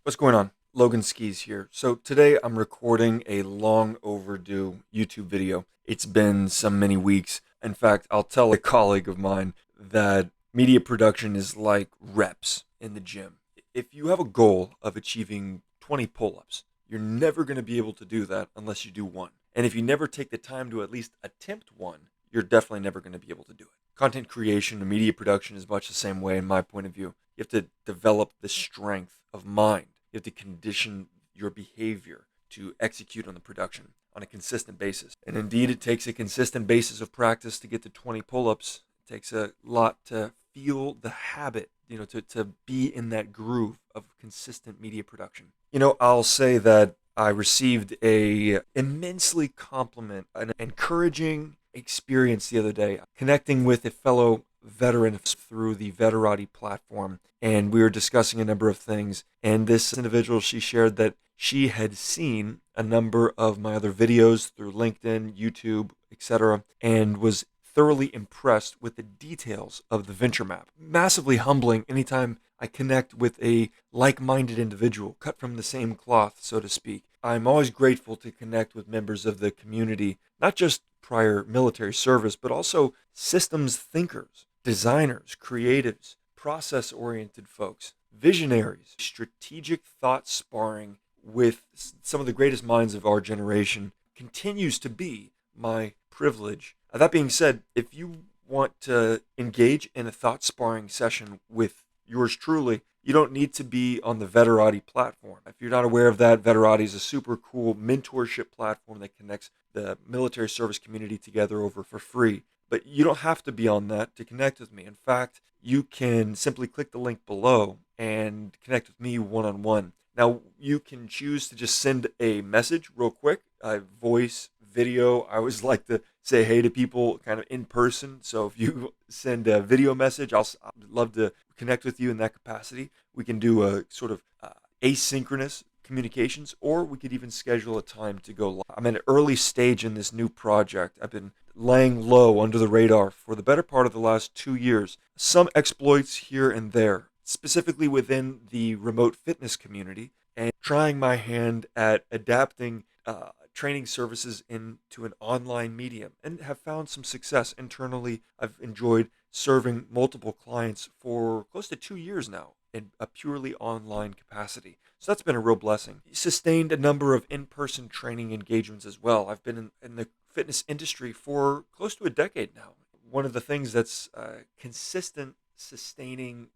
What's going on? Logan Skis here. So today I'm recording a long overdue YouTube video. It's been some many weeks. In fact, I'll tell a colleague of mine that media production is like reps in the gym. If you have a goal of achieving 20 pull-ups, you're never going to be able to do that unless you do one. And if you never take the time to at least attempt one, you're definitely never going to be able to do it. Content creation and media production is much the same way in my point of view. You have to develop the strength of mind. You have to condition your behavior to execute on the production on a consistent basis. And indeed, it takes a consistent basis of practice to get to 20 pull-ups. It takes a lot to feel the habit, to be in that groove of consistent media production. I'll say that I received a immensely an encouraging experience the other day, connecting with a fellow veteran through the Veterati platform, and we were discussing a number of things. And this individual, she shared that she had seen a number of my other videos through LinkedIn, YouTube, etc., and was thoroughly impressed with the details of the venture map. Massively humbling anytime I connect with a like-minded individual, cut from the same cloth, so to speak. I'm always grateful to connect with members of the community, not just prior military service, but also systems thinkers, designers, creatives, process-oriented folks, visionaries, strategic thought sparring with some of the greatest minds of our generation continues to be my privilege. That being said, if you want to engage in a thought sparring session with yours truly, you don't need to be on the Veterati platform. If you're not aware of that, Veterati is a super cool mentorship platform that connects the military service community together over for free. But you don't have to be on that to connect with me. In fact, you can simply click the link below and connect with me one-on-one. Now, you can choose to just send a message real quick, voice, video. I always like to say hey to people kind of in person. So if you send a video message, I'd love to connect with you in that capacity. We can do a sort of asynchronous communications, or we could even schedule a time to go live. I'm at an early stage in this new project. I've been laying low under the radar for the better part of the last 2 years. Some exploits here and there, specifically within the remote fitness community, and trying my hand at adapting training services into an online medium, and have found some success internally. I've enjoyed serving multiple clients for close to 2 years now in a purely online capacity. So that's been a real blessing. Sustained a number of in-person training engagements as well. I've been in the fitness industry for close to a decade now. One of the things that's consistent, sustaining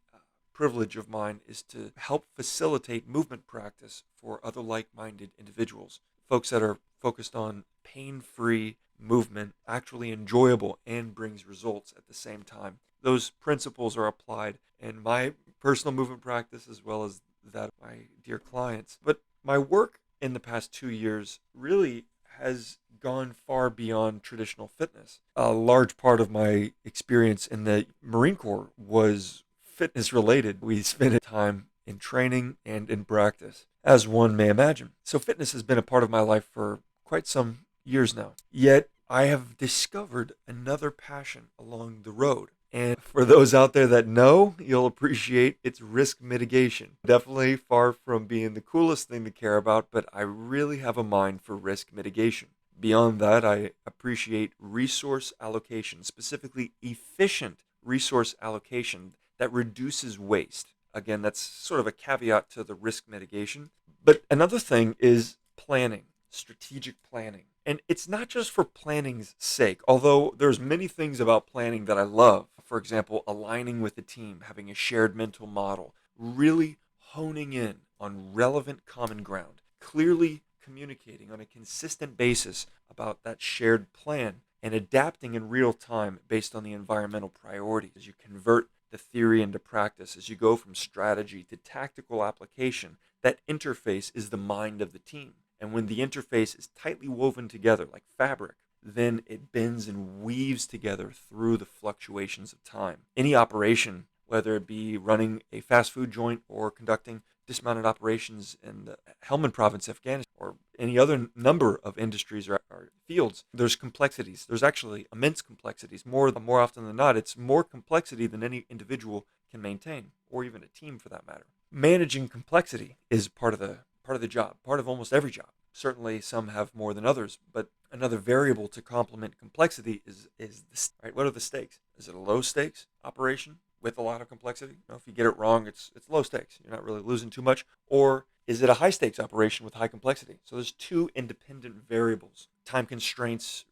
privilege of mine is to help facilitate movement practice for other like-minded individuals. Folks that are focused on pain-free movement, actually enjoyable and brings results at the same time. Those principles are applied in my personal movement practice as well as that of my dear clients. But my work in the past 2 years really has gone far beyond traditional fitness. A large part of my experience in the Marine Corps was fitness related. We spent time in training and in practice, as one may imagine. So fitness has been a part of my life for quite some years now. Yet I have discovered another passion along the road. And for those out there that know, you'll appreciate its risk mitigation. Definitely far from being the coolest thing to care about, but I really have a mind for risk mitigation. Beyond that, I appreciate resource allocation, specifically efficient resource allocation that reduces waste. Again, that's sort of a caveat to the risk mitigation. But another thing is planning, strategic planning. And it's not just for planning's sake, although there's many things about planning that I love. For example, aligning with the team, having a shared mental model, really honing in on relevant common ground, clearly communicating on a consistent basis about that shared plan, and adapting in real time based on the environmental priorities as you convert the theory into practice, as you go from strategy to tactical application. That interface is the mind of the team. And when the interface is tightly woven together like fabric, then it bends and weaves together through the fluctuations of time. Any operation, whether it be running a fast food joint or conducting dismounted operations in the Helmand province, Afghanistan, or any other number of industries or fields, there's complexities. There's actually immense complexities. More often than not, it's more complexity than any individual can maintain, or even a team for that matter. managing complexity is part of the job, part of almost every job. Certainly, some have more than others, but another variable to complement complexity is this, right? What are the stakes? Is it a low stakes operation with a lot of complexity? If you get it wrong, it's low stakes. You're not really losing too much. Or is it a high stakes operation with high complexity? So there's two independent variables. Time constraints,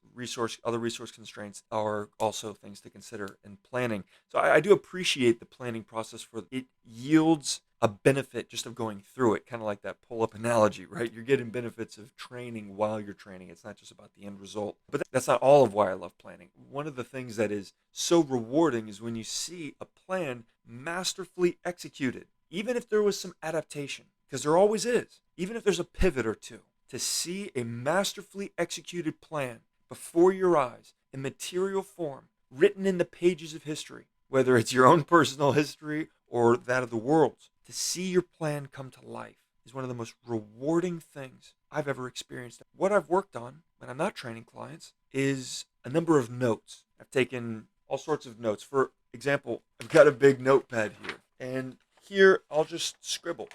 other resource constraints are also things to consider in planning. So I do appreciate the planning process for it yields a benefit just of going through it, kind of like that pull-up analogy, right? You're getting benefits of training while you're training. It's not just about the end result. But that's not all of why I love planning. One of the things that is so rewarding is when you see a plan masterfully executed, even if there was some adaptation, because there always is, even if there's a pivot or two, to see a masterfully executed plan before your eyes in material form, written in the pages of history, whether it's your own personal history or that of the world's, to see your plan come to life is one of the most rewarding things I've ever experienced. What I've worked on when I'm not training clients is a number of notes. I've taken all sorts of notes. For example, I've got a big notepad here, and here I'll just scribble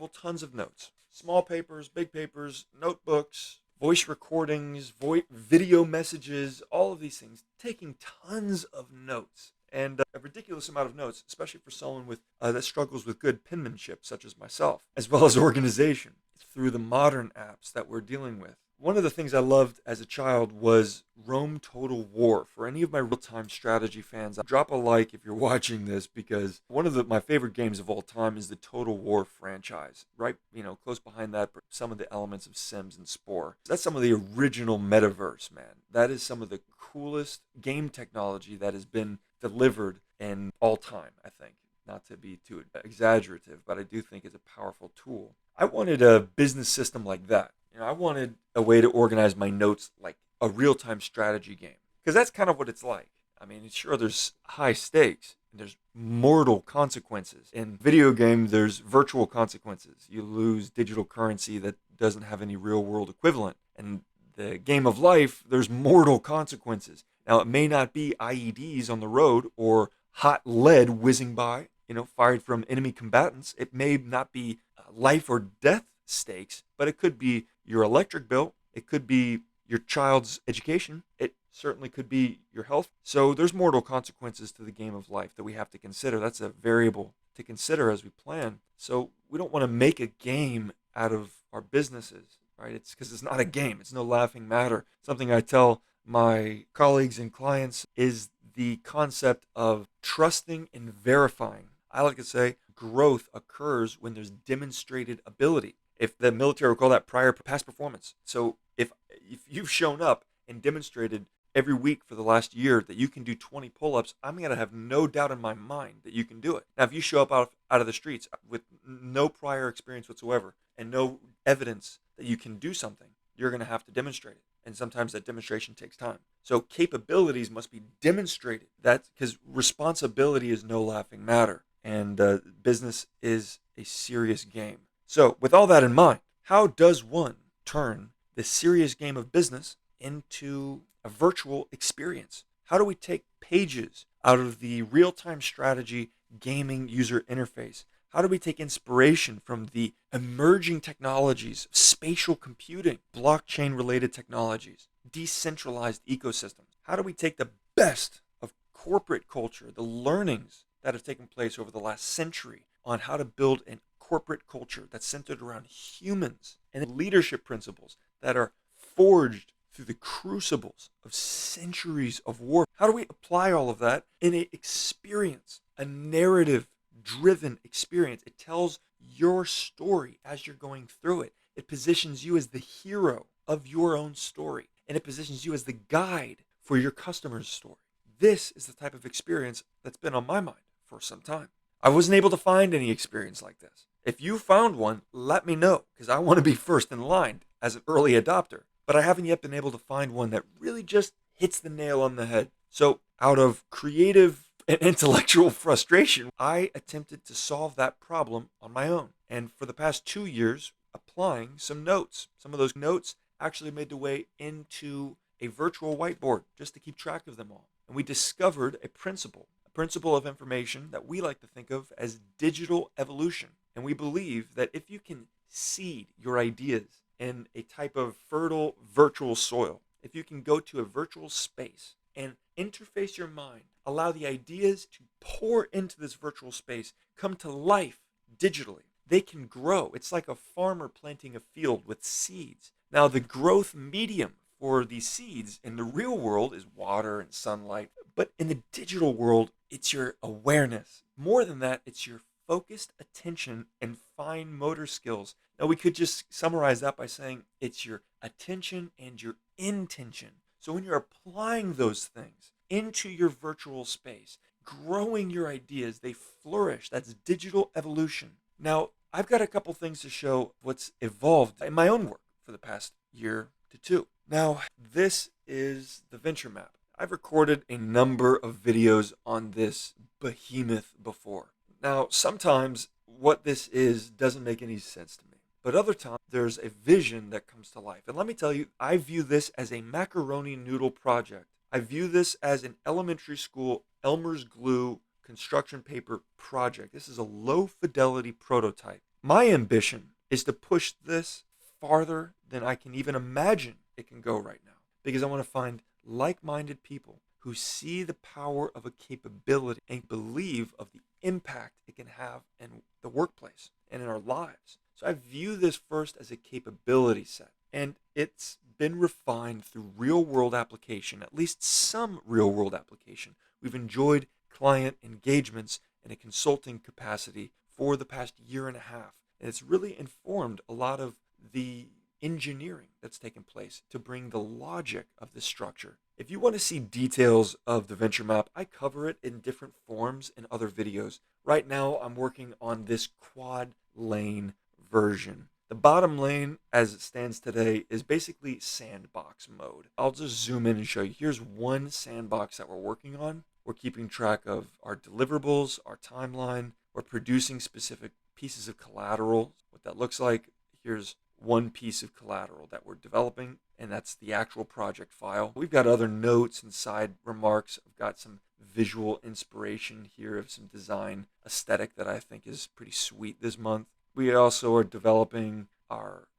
tons of notes. Small papers, big papers, notebooks, voice recordings, video messages, all of these things, taking tons of notes. And a ridiculous amount of notes, especially for someone that struggles with good penmanship, such as myself, as well as organization, through the modern apps that we're dealing with. One of the things I loved as a child was Rome Total War. For any of my real-time strategy fans, drop a like if you're watching this, because one of my favorite games of all time is the Total War franchise. Right, close behind that, some of the elements of Sims and Spore. That's some of the original metaverse, man. That is some of the coolest game technology that has been delivered in all time, I think. Not to be too exaggerative, but I do think it's a powerful tool. I wanted a business system like that. I wanted a way to organize my notes like a real-time strategy game, because that's kind of what it's like. I mean, sure, there's high stakes, and there's mortal consequences. In video game, there's virtual consequences. You lose digital currency that doesn't have any real-world equivalent. And the game of life, there's mortal consequences. Now, it may not be IEDs on the road or hot lead whizzing by, fired from enemy combatants. It may not be life or death stakes, but it could be your electric bill. It could be your child's education. It certainly could be your health. So there's mortal consequences to the game of life that we have to consider. That's a variable to consider as we plan. So we don't want to make a game out of our businesses, right? It's because it's not a game. It's no laughing matter. Something I tell my colleagues and clients is the concept of trusting and verifying. I like to say growth occurs when there's demonstrated ability. If the military will call that past performance. So if you've shown up and demonstrated every week for the last year that you can do 20 pull-ups, I'm going to have no doubt in my mind that you can do it. Now, if you show up out of the streets with no prior experience whatsoever and no evidence that you can do something, you're going to have to demonstrate it. And sometimes that demonstration takes time. So capabilities must be demonstrated. That's because responsibility is no laughing matter. And business is a serious game. So with all that in mind, how does one turn the serious game of business into a virtual experience? How do we take pages out of the real-time strategy gaming user interface? How do we take inspiration from the emerging technologies of spatial computing, blockchain-related technologies, decentralized ecosystems? How do we take the best of corporate culture, the learnings that have taken place over the last century on how to build an corporate culture that's centered around humans and leadership principles that are forged through the crucibles of centuries of war? How do we apply all of that in an experience, a narrative-driven experience? It tells your story as you're going through it. It positions you as the hero of your own story, and it positions you as the guide for your customer's story. This is the type of experience that's been on my mind for some time. I wasn't able to find any experience like this. If you found one, let me know, because I want to be first in line as an early adopter. But I haven't yet been able to find one that really just hits the nail on the head. So out of creative and intellectual frustration, I attempted to solve that problem on my own. And for the past 2 years, applying some notes. Some of those notes actually made their way into a virtual whiteboard just to keep track of them all. And we discovered a principle of information that we like to think of as digital evolution. And we believe that if you can seed your ideas in a type of fertile virtual soil, if you can go to a virtual space and interface your mind, allow the ideas to pour into this virtual space, come to life digitally, they can grow. It's like a farmer planting a field with seeds. Now, the growth medium for these seeds in the real world is water and sunlight, but in the digital world, it's your awareness. More than that, it's your focused attention and fine motor skills. Now, we could just summarize that by saying it's your attention and your intention. So, when you're applying those things into your virtual space, growing your ideas, they flourish. That's digital evolution. Now, I've got a couple things to show what's evolved in my own work for the past year to two. Now, this is the venture map. I've recorded a number of videos on this behemoth before. Now, sometimes what this is doesn't make any sense to me, but other times there's a vision that comes to life. And let me tell you, I view this as a macaroni noodle project. I view this as an elementary school Elmer's glue construction paper project. This is a low fidelity prototype. My ambition is to push this farther than I can even imagine it can go right now, because I want to find like-minded people who see the power of a capability and believe of the impact it can have in the workplace and in our lives. So I view this first as a capability set, and it's been refined through real-world application, at least some real-world application. We've enjoyed client engagements in a consulting capacity for the past year and a half, and it's really informed a lot of the engineering that's taken place to bring the logic of this structure. If you want to see details of the venture map, I cover it in different forms in other videos. Right now, I'm working on this quad lane version. The bottom lane, as it stands today, is basically sandbox mode. I'll just zoom in and show you. Here's one sandbox that we're working on. We're keeping track of our deliverables, our timeline. We're producing specific pieces of collateral, what that looks like. Here's one piece of collateral that we're developing, and that's the actual project file. We've got other notes and side remarks. I've got some visual inspiration here of some design aesthetic that I think is pretty sweet this month. We also are developing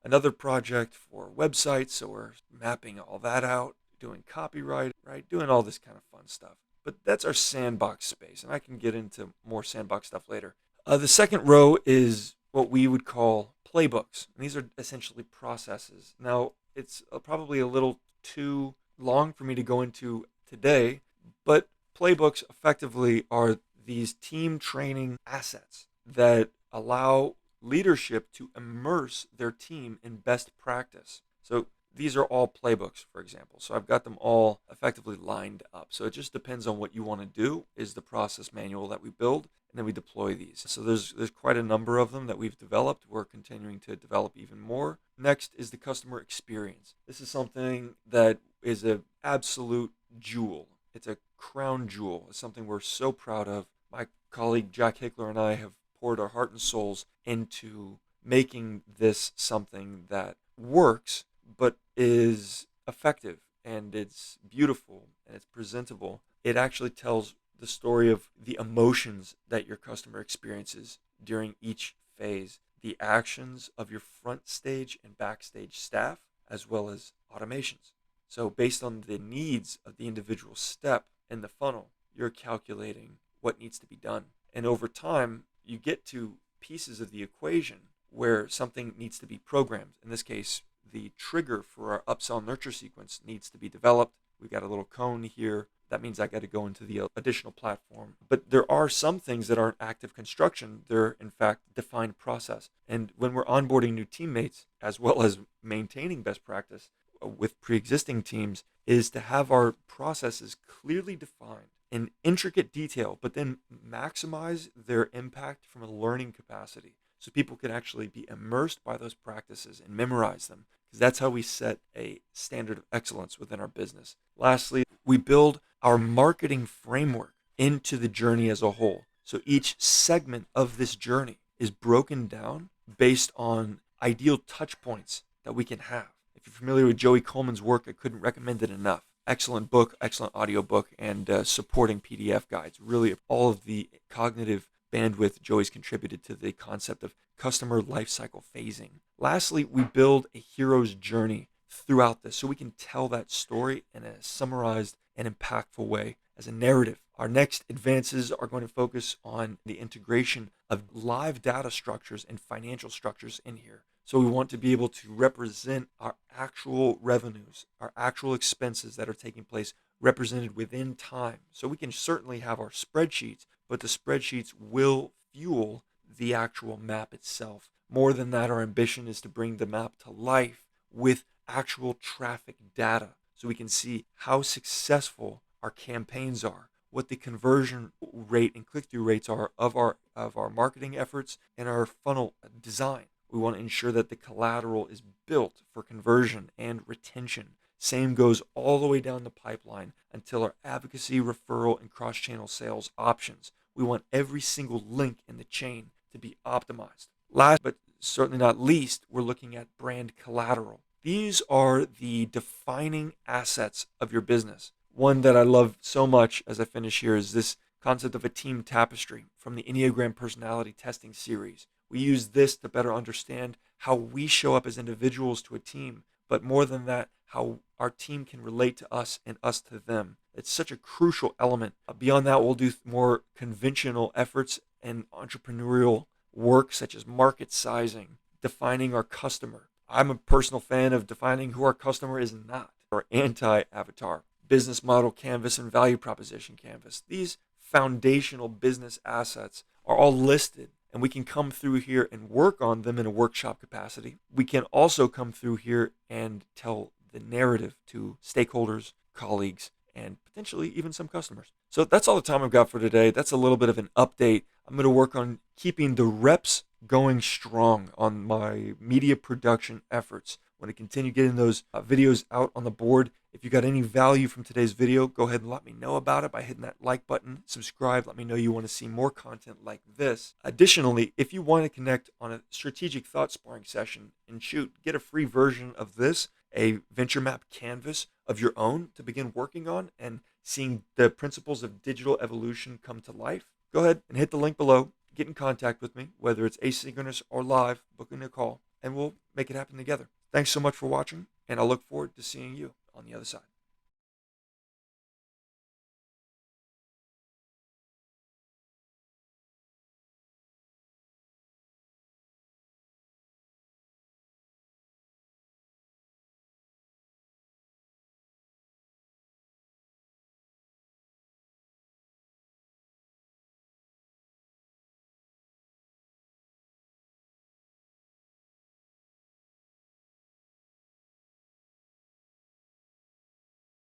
another project for websites, so we're mapping all that out, doing copyright, right, doing all this kind of fun stuff. But that's our sandbox space, and I can get into more sandbox stuff later. The second row is what we would call playbooks. And these are essentially processes. Now, it's probably a little too long for me to go into today, but playbooks effectively are these team training assets that allow leadership to immerse their team in best practice. So these are all playbooks, for example. So I've got them all effectively lined up. So it just depends on what you want to do is the process manual that we build, and then we deploy these. So there's quite a number of them that we've developed. We're continuing to develop even more. Next is the customer experience. This is something that is an absolute jewel. It's a crown jewel. It's something we're so proud of. My colleague Jack Hickler and I have poured our heart and souls into making this something that works but is effective, and it's beautiful, and it's presentable. It actually tells the story of the emotions that your customer experiences during each phase, the actions of your front stage and backstage staff, as well as automations. So based on the needs of the individual step in the funnel, you're calculating what needs to be done. And over time, you get to pieces of the equation where something needs to be programmed. In this case, the trigger for our upsell nurture sequence needs to be developed. We've got a little cone here. That means I got to go into the additional platform. But there are some things that aren't active construction. They're, in fact, defined process. And when we're onboarding new teammates, as well as maintaining best practice with pre-existing teams, is to have our processes clearly defined in intricate detail, but then maximize their impact from a learning capacity. So people can actually be immersed by those practices and memorize them, because that's how we set a standard of excellence within our business. Lastly, we build our marketing framework into the journey as a whole. So each segment of this journey is broken down based on ideal touch points that we can have. If you're familiar with Joey Coleman's work, I couldn't recommend it enough. Excellent book, excellent audio book, and supporting PDF guides. Really, all of the cognitive bandwidth Joey's contributed to the concept of customer lifecycle phasing. Lastly, we build a hero's journey throughout this so we can tell that story in a summarized and impactful way as a narrative. Our next advances are going to focus on the integration of live data structures and financial structures in here. So we want to be able to represent our actual revenues, our actual expenses that are taking place represented within time. So we can certainly have our spreadsheets, but the spreadsheets will fuel the actual map itself. More than that, our ambition is to bring the map to life with actual traffic data so we can see how successful our campaigns are, what the conversion rate and click-through rates are of our marketing efforts and our funnel design. We want to ensure that the collateral is built for conversion and retention. Same goes all the way down the pipeline until our advocacy, referral, and cross-channel sales options. We want every single link in the chain to be optimized. Last but certainly not least, we're looking at brand collateral. These are the defining assets of your business. One that I love so much as I finish here is this concept of a team tapestry from the Enneagram personality testing series. We use this to better understand how we show up as individuals to a team, but more than that, how our team can relate to us and us to them. It's such a crucial element. Beyond that, we'll do more conventional efforts and entrepreneurial work such as market sizing, defining our customer. I'm a personal fan of defining who our customer is not, or anti-avatar, business model canvas, and value proposition canvas. These foundational business assets are all listed, and we can come through here and work on them in a workshop capacity. We can also come through here and tell the narrative to stakeholders, colleagues, and potentially even some customers. So that's all the time I've got for today. That's a little bit of an update. I'm going to work on keeping the reps going strong on my media production efforts. I want to continue getting those videos out on the board. If you got any value from today's video, go ahead and let me know about it by hitting that like button, subscribe, let me know you want to see more content like this. Additionally, if you want to connect on a strategic thought sparring session and get a free version of this, a venture map canvas of your own to begin working on and seeing the principles of digital evolution come to life, go ahead and hit the link below. Get in contact with me, whether it's asynchronous or live, booking a call, and we'll make it happen together. Thanks so much for watching, and I look forward to seeing you on the other side.